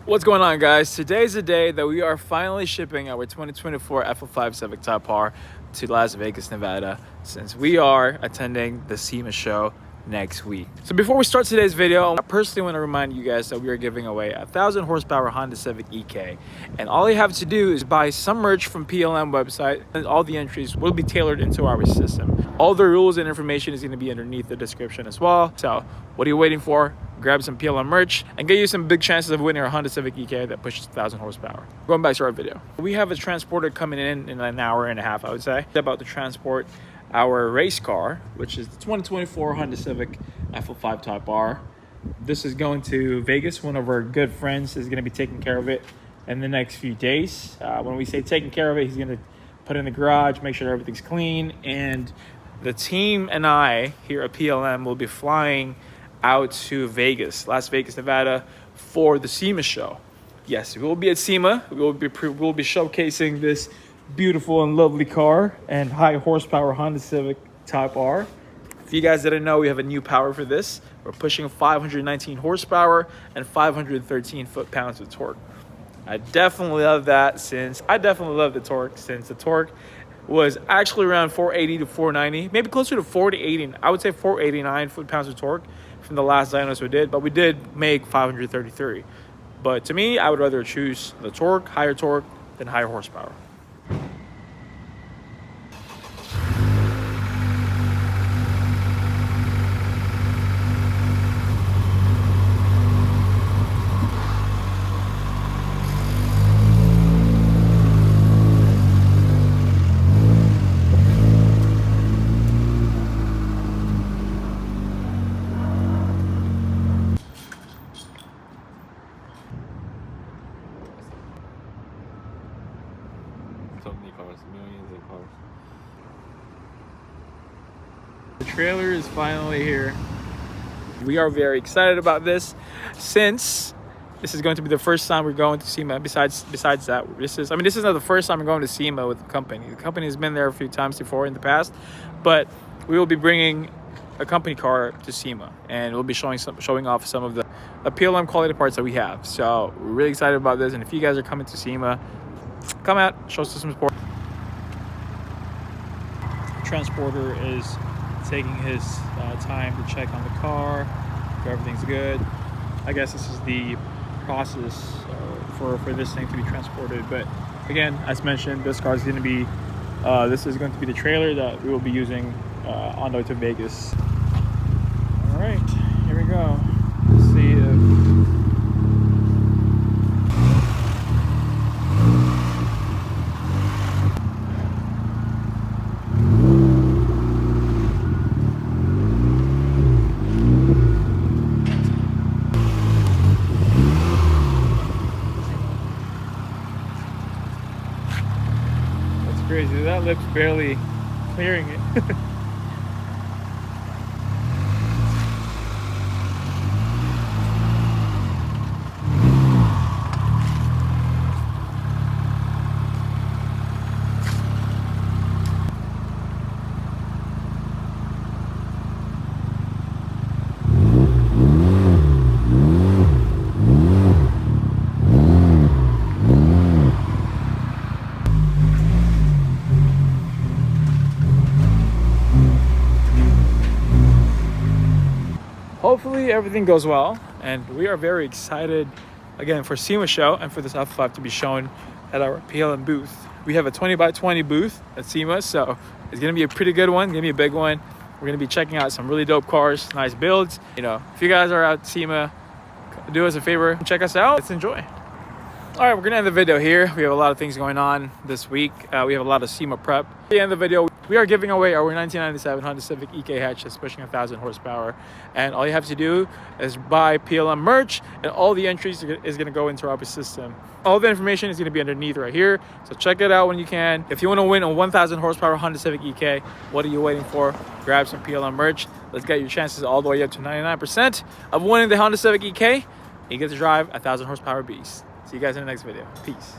What's going on, guys? Today's the day that we are finally shipping our 2024 F05 Civic Type R to Las Vegas, Nevada, since we are attending the SEMA show next week. So before we start today's video, I personally want to remind you guys that we are giving away a 1,000 horsepower Honda Civic EK, and all you have to do is buy some merch from PLM website, and all the entries will be tailored into our system. All the rules and information is going to be underneath the description as well. So what are you waiting for? Grab some PLM merch and get you some big chances of winning our Honda Civic EK that pushes 1,000 horsepower. Going back to our video, we have a transporter coming in an hour and a half, I would say, about to transport our race car, which is the 2024 Honda Civic F05 Type R. This is going to Vegas. One of our good friends is going to be taking care of it in the next few days. When we say taking care of it, he's going to put it in the garage, make sure everything's clean, and the team and I here at PLM will be flying out to Vegas, Las Vegas, Nevada, for the SEMA show. Yes, we will be at SEMA. We'll be showcasing this beautiful and lovely car and high horsepower Honda Civic Type R. If you guys didn't know, we have a new power for this. We're pushing 519 horsepower and 513 foot-pounds of torque. I definitely love that, since the torque was actually around 480 to 490, maybe closer to 480. I would say 489 foot-pounds of torque from the last dynos we did, but we did make 533. But to me, I would rather choose the torque, higher torque, than higher horsepower. So many cars, millions of cars. The trailer is finally here. We are very excited about this, since this is going to be the first time we're going to SEMA. Besides that, this is not the first time we're going to SEMA with the company. The company has been there a few times before in the past, but we will be bringing a company car to SEMA, and we'll be showing off some of the PLM quality parts that we have. So we're really excited about this, and if you guys are coming to SEMA, come out, show us some support. Transporter is taking his time to check on the car, if everything's good. I guess this is the process for this thing to be transported. But again, as mentioned, this car is going to be, this is going to be the trailer that we will be using on the way to Vegas. All right, here we go. Let's see if crazy. That lip's barely clearing it. Hopefully everything goes well, and we are very excited again for SEMA show and for this F5 to be shown at our PLM booth. We have a 20x20 booth at SEMA, so it's gonna be a pretty good one, gonna be a big one. We're gonna be checking out some really dope cars, nice builds. You know, if you guys are at SEMA, do us a favor, check us out. Let's enjoy. All right, we're gonna end the video here. We have a lot of things going on this week. We have a lot of SEMA prep. At the end of the video, we are giving away our 1997 Honda Civic EK hatch that's pushing 1,000 horsepower. And all you have to do is buy PLM merch, and all the entries is gonna go into our system. All the information is gonna be underneath right here, so check it out when you can. If you wanna win a 1,000 horsepower Honda Civic EK, what are you waiting for? Grab some PLM merch. Let's get your chances all the way up to 99% of winning the Honda Civic EK. You get to drive a 1,000 horsepower beast. See you guys in the next video. Peace.